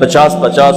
50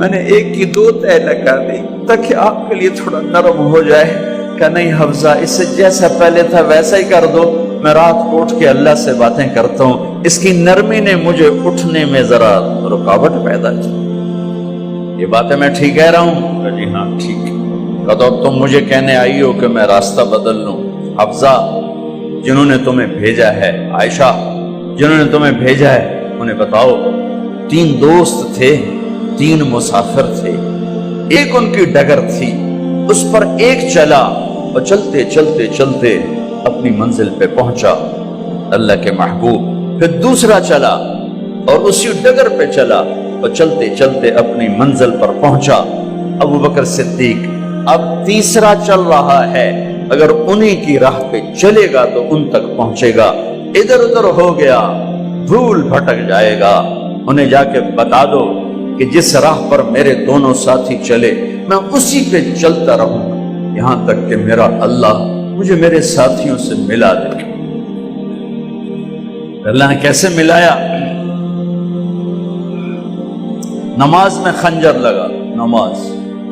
میں نے ایک کی 2 تہ لگا دی تاکہ آپ کے لیے تھوڑا نرم ہو جائے. کہ نہیں حفظہ، اس سے جیسا پہلے تھا ویسا ہی کر دو. میں رات کو اٹھ کے اللہ سے باتیں کرتا ہوں، اس کی نرمی نے مجھے اٹھنے میں ذرا رکاوٹ پیدا کی. یہ باتیں میں ٹھیک کہہ رہا ہوں؟ کہ جی ہاں ٹھیک. کہ تو تم مجھے کہنے آئی ہو کہ میں راستہ بدل لوں. حفظہ، جنہوں نے تمہیں بھیجا ہے، عائشہ جنہوں نے تمہیں بھیجا ہے، انہیں بتاؤ. 3 دوست تھے، 3 مسافر تھے. ایک ان کی ڈگر تھی، اس پر ایک چلا اور چلتے چلتے چلتے اپنی منزل پہ پہنچا، اللہ کے محبوب. پھر دوسرا چلا اور اسی ڈگر پہ چلا اور چلتے چلتے اپنی منزل پر پہنچا، ابو بکر صدیق. اب تیسرا چل رہا ہے، اگر انہی کی راہ پہ چلے گا تو ان تک پہنچے گا. ادھر ادھر ہو گیا، بھول بھٹک جائے گا. انہیں جا کے بتا دو کہ جس راہ پر میرے دونوں ساتھی چلے میں اسی پہ چلتا رہوں گا یہاں تک کہ میرا اللہ مجھے میرے ساتھیوں سے ملا دے. اللہ نے کیسے ملایا؟ نماز میں خنجر لگا، نماز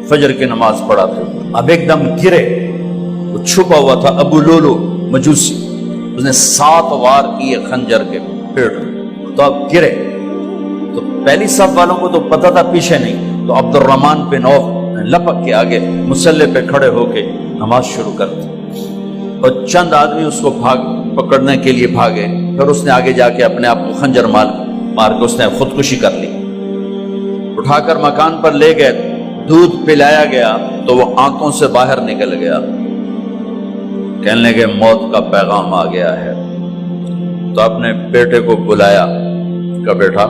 فجر کی نماز پڑھا تھا. اب ایک دم گرے، وہ چھپا ہوا تھا ابو لولو مجوسی، اس نے 7 وار کیے خنجر کے پیٹ میں. تو اب گرے تو پہلی صف والوں کو تو پتہ تھا، پیچھے نہیں. تو عبد الرحمن بن عوف لپک کے آگے مصلی پہ کھڑے ہو کے نماز شروع کر دی. اور چند آدمی اس کو پکڑنے کے لیے بھاگے. پھر اس نے آگے جا کے اپنے آپ کو خنجر مار کے اس نے خودکشی کر لی. اٹھا کر مکان پر لے گئے، دودھ پلایا گیا تو وہ آنتوں سے باہر نکل گیا. کہنے لگے موت کا پیغام آ گیا ہے. تو اپنے بیٹے کو بلایا کہ بیٹا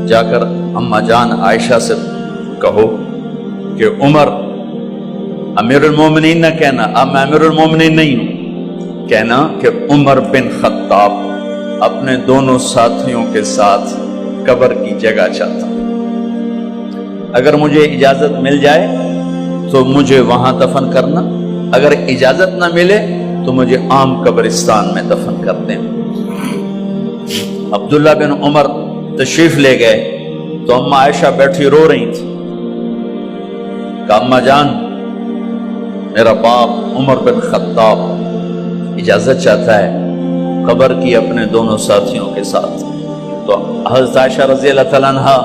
جا کر اماں جان عائشہ سے کہو کہ عمر امیر المومنین نہ کہنا، اب میں امیر المومنین نہیں ہوں، کہنا کہ عمر بن خطاب اپنے دونوں ساتھیوں کے ساتھ قبر کی جگہ چاہتا. اگر مجھے اجازت مل جائے تو مجھے وہاں دفن کرنا، اگر اجازت نہ ملے تو مجھے عام قبرستان میں دفن کر دیں. عبداللہ بن عمر تشریف لے گئے تو اماں عائشہ بیٹھی رو رہی تھی. کہ اماں جان میرا باپ عمر بن خطاب اجازت چاہتا ہے قبر کی اپنے دونوں ساتھیوں کے ساتھ. تو حضرت عائشہ رضی اللہ تعالیٰ عنہا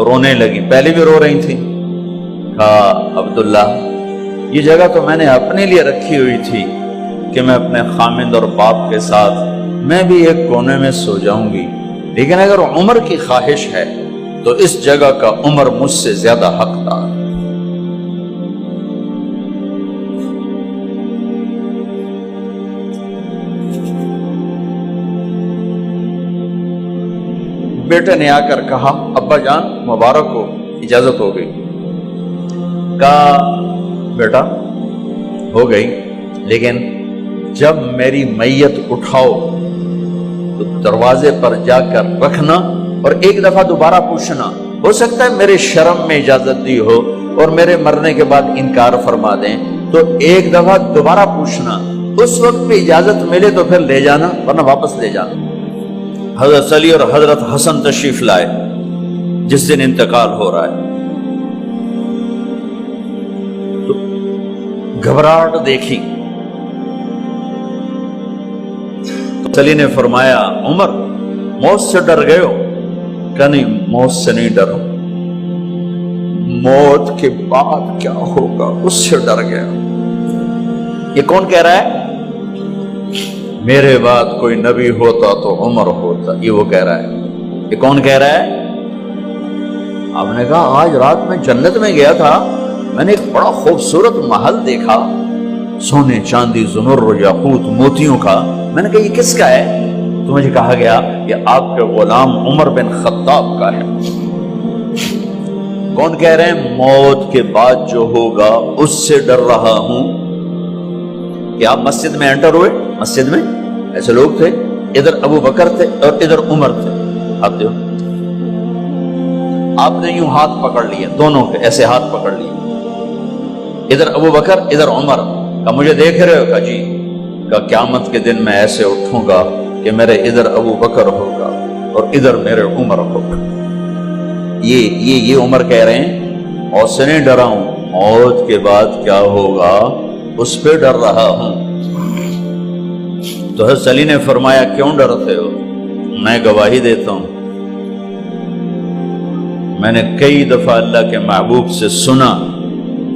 رونے لگی، پہلے بھی رو رہی تھی. کہا عبداللہ یہ جگہ تو میں نے اپنے لیے رکھی ہوئی تھی کہ میں اپنے خامند اور باپ کے ساتھ میں بھی ایک کونے میں سو جاؤں گی، لیکن اگر عمر کی خواہش ہے تو اس جگہ کا عمر مجھ سے زیادہ حقدار. بیٹے نے آ کر کہا ابا جان مبارک ہو، اجازت ہو گئی. کہا بیٹا ہو گئی، لیکن جب میری میت اٹھاؤ تو دروازے پر جا کر رکھنا اور ایک دفعہ دوبارہ پوچھنا. ہو سکتا ہے میرے شرم میں اجازت دی ہو اور میرے مرنے کے بعد انکار فرما دیں، تو ایک دفعہ دوبارہ پوچھنا. اس وقت پہ اجازت ملے تو پھر لے جانا، ورنہ واپس لے جانا. حضرت علی اور حضرت حسن تشریف لائے جس دن انتقال ہو رہا ہے. تو گھبراہٹ دیکھی. تو علی نے فرمایا عمر موت سے ڈر گئے ہو؟ کہ نہیں موت سے نہیں ڈرا، موت کے بعد کیا ہوگا اس سے ڈر گیا. یہ کون کہہ رہا ہے؟ میرے بعد کوئی نبی ہوتا تو عمر ہوتا، یہ وہ کہہ رہا ہے. یہ کون کہہ رہا ہے؟ آپ نے کہا آج رات میں جنت میں گیا تھا، میں نے ایک بڑا خوبصورت محل دیکھا، سونے چاندی زمر یاقوت موتیوں کا. میں نے کہا یہ کس کا ہے؟ تو مجھے کہا گیا یہ آپ کے غلام عمر بن خطاب کا ہے. کون کہہ رہے ہیں موت کے بعد جو ہوگا اس سے ڈر رہا ہوں. کہ آپ مسجد میں انٹر ہوئے، مسجد میں ایسے لوگ تھے، ادھر ابو بکر تھے اور ادھر عمر تھے. آپ نے یوں ہاتھ پکڑ لیے، دونوں کے ایسے ہاتھ پکڑ لیے، ادھر ابو بکر ادھر عمر. کہ مجھے دیکھ رہے ہو؟ کہ جی. کہ قیامت کے دن میں ایسے اٹھوں گا کہ میرے ادھر ابو بکر ہوگا اور ادھر میرے عمر ہوگا. یہ عمر کہہ رہے ہیں موت سے نہیں ڈرا ہوں، موت کے بعد کیا ہوگا اس پہ ڈر رہا ہوں۔ تو حضرت علی نے فرمایا کیوں ڈرتے ہو؟ میں گواہی دیتا ہوں، میں نے کئی دفعہ اللہ کے محبوب سے سنا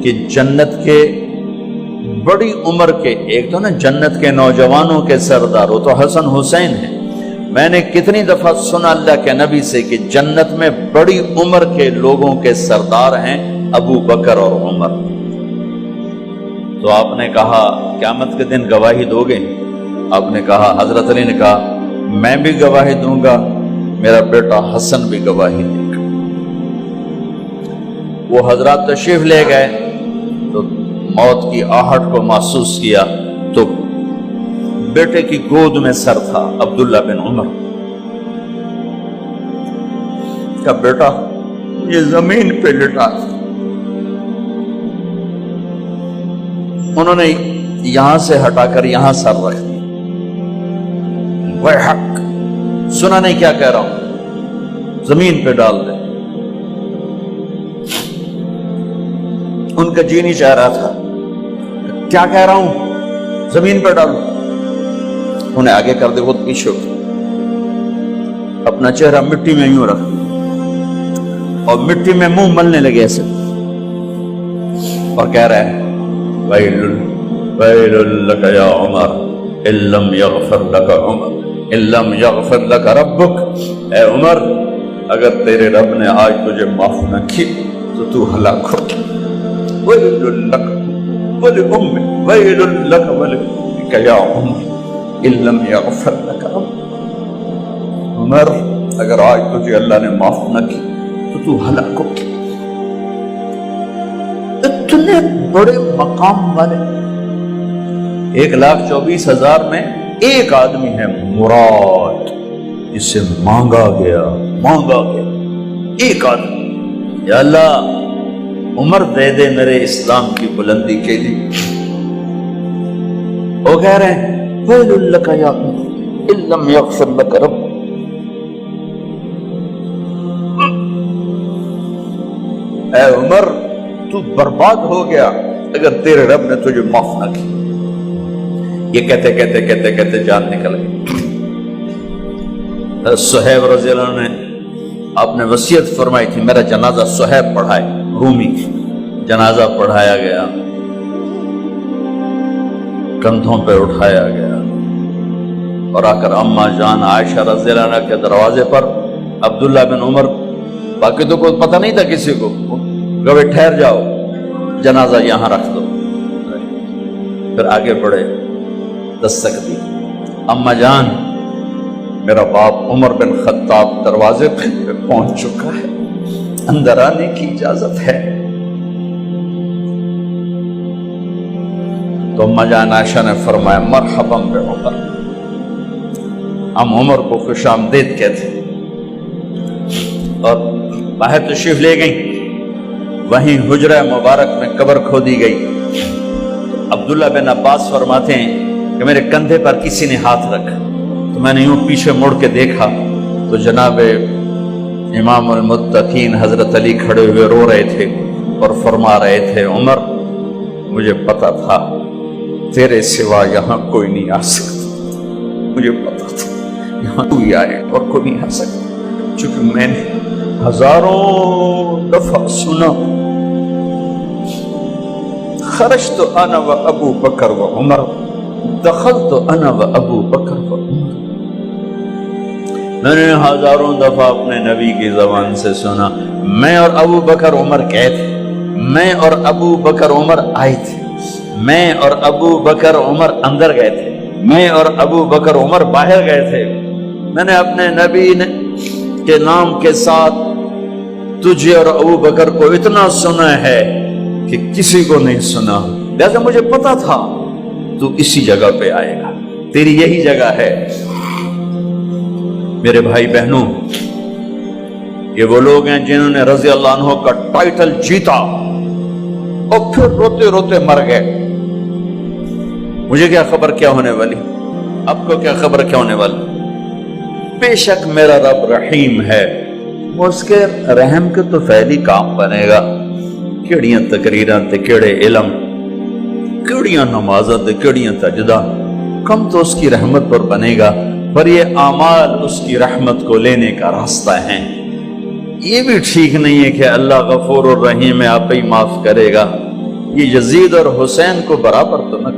کہ جنت کے بڑی عمر کے، ایک تو نا جنت کے نوجوانوں کے سردار وہ تو حسن حسین ہیں، میں نے کتنی دفعہ سنا اللہ کے نبی سے کہ جنت میں بڑی عمر کے لوگوں کے سردار ہیں ابو بکر اور عمر۔ تو آپ نے کہا قیامت کے دن گواہی دو گے؟ آپ نے کہا، حضرت علی نے کہا میں بھی گواہی دوں گا، میرا بیٹا حسن بھی گواہی دے گا۔ وہ حضرات تشریف لے گئے تو موت کی آہٹ کو محسوس کیا تو بیٹے کی گود میں سر تھا عبداللہ بن عمر کا بیٹا، یہ زمین پہ لٹا تھا۔ انہوں نے یہاں سے ہٹا کر یہاں سر رکھ دیا۔ وہ حق سنا نہیں کیا کہہ رہا ہوں، زمین پہ ڈال دے۔ ان کا جی نہیں چاہ رہا تھا، کیا کہہ رہا ہوں، زمین پہ ڈالو۔ انہیں آگے کر دے، خود پیچھے ہو، اپنا چہرہ مٹی میں یوں رکھ اور مٹی میں منہ ملنے لگے ایسے، اور کہہ رہا ہے ویل لک یا عمر ان لم یغفر لک عمر ان لم یغفر لک ربک، اے عمر اگر تیرے رب نے آج تجھے معاف نہ کی تو ہلاک ہو۔ ویل لک ولأمک ویل لک ولک یا عمر ان لم یغفر لک ربک، عمر اگر آج تجھے اللہ نے معاف نہ کی تو ہلاک ہو۔ اتنے بڑے مقام والے 1,24,000 میں ایک آدمی ہے مراد، جسے مانگا گیا ایک آدمی، یا اللہ عمر دے دے میرے اسلام کی بلندی کے لیے۔ وہ کہہ رہے ہیں ویل لک یا عمر ان لم یغفر لک رب، اے عمر تو برباد ہو گیا اگر تیرے رب نے تجھے معاف نہ کی۔ یہ کہتے کہتے جان نکل گئی۔ صہیب رضی اللہ عنہ نے آپ نے وصیت فرمائی تھی میرا جنازہ صہیب پڑھائے، رومی جنازہ پڑھایا گیا، کندھوں پہ اٹھایا گیا، اور آ کر اماں جان عائشہ رضی اللہ عنہ کے دروازے پر عبداللہ بن عمر، باقی تو کوئی پتہ نہیں تھا کسی کو، گوے ٹھہر جاؤ جنازہ یہاں رکھ دو۔ پھر آگے بڑھے، دستک دی، اماں جان میرا باپ عمر بن خطاب دروازے پہ پہنچ چکا ہے، اندر آنے کی اجازت ہے۔ تو اماں جان عائشہ نے فرمایا مرحبا بعمر، ہم عمر کو خوش آمدید کہتے، اور باہر تشریف لے گئیں۔ وہیں حجرہ مبارک میں قبر کھودی گئی۔ عبداللہ بن عباس فرماتے ہیں کہ میرے کندھے پر کسی نے ہاتھ رکھا تو میں نے یوں پیچھے مڑ کے دیکھا تو جناب امام المتقین حضرت علی کھڑے ہوئے رو رہے تھے اور فرما رہے تھے عمر مجھے پتا تھا تیرے سوا یہاں کوئی نہیں آ سکتا، مجھے پتا تھا یہاں تو ہی آئے اور کوئی نہیں آ سکتا، چونکہ میں نے ہزاروں دفعہ سنا خرجت انا و ابو بکر و عمر دخلت انا و ابو بکر و عمر، میں نے ہزاروں دفعہ اپنے نبی کی زبان سے سنا میں اور ابو بکر عمر گئے تھے، میں اور ابو بکر عمر آئے تھے، میں اور ابو بکر عمر اندر گئے تھے، میں اور ابو بکر عمر باہر گئے تھے، میں نے اپنے نبی کے نام کے ساتھ تجھے اور ابو بکر کو اتنا سنا ہے کہ کسی کو نہیں سنا، لہذا مجھے پتا تھا تو اسی جگہ پہ آئے گا، تیری یہی جگہ ہے۔ میرے بھائی بہنوں، یہ وہ لوگ ہیں جنہوں نے رضی اللہ عنہ کا ٹائٹل جیتا اور پھر روتے روتے مر گئے۔ مجھے کیا خبر کیا ہونے والی، آپ کو کیا خبر کیا ہونے والی؟ بے شک میرا رب رحیم ہے، وہ اس کے رحم کے تو فعلی کام بنے گا، کیڑیاں تقریراں تے کیڑے علم، کیڑیاں نمازاں تے کیڑیاں سجدہ، کم تو اس کی رحمت پر بنے گا، پر یہ اعمال اس کی رحمت کو لینے کا راستہ ہیں۔ یہ بھی ٹھیک نہیں ہے کہ اللہ غفور الرحیم ہے، آپ ہی معاف کرے گا، یہ یزید اور حسین کو برابر تو نہ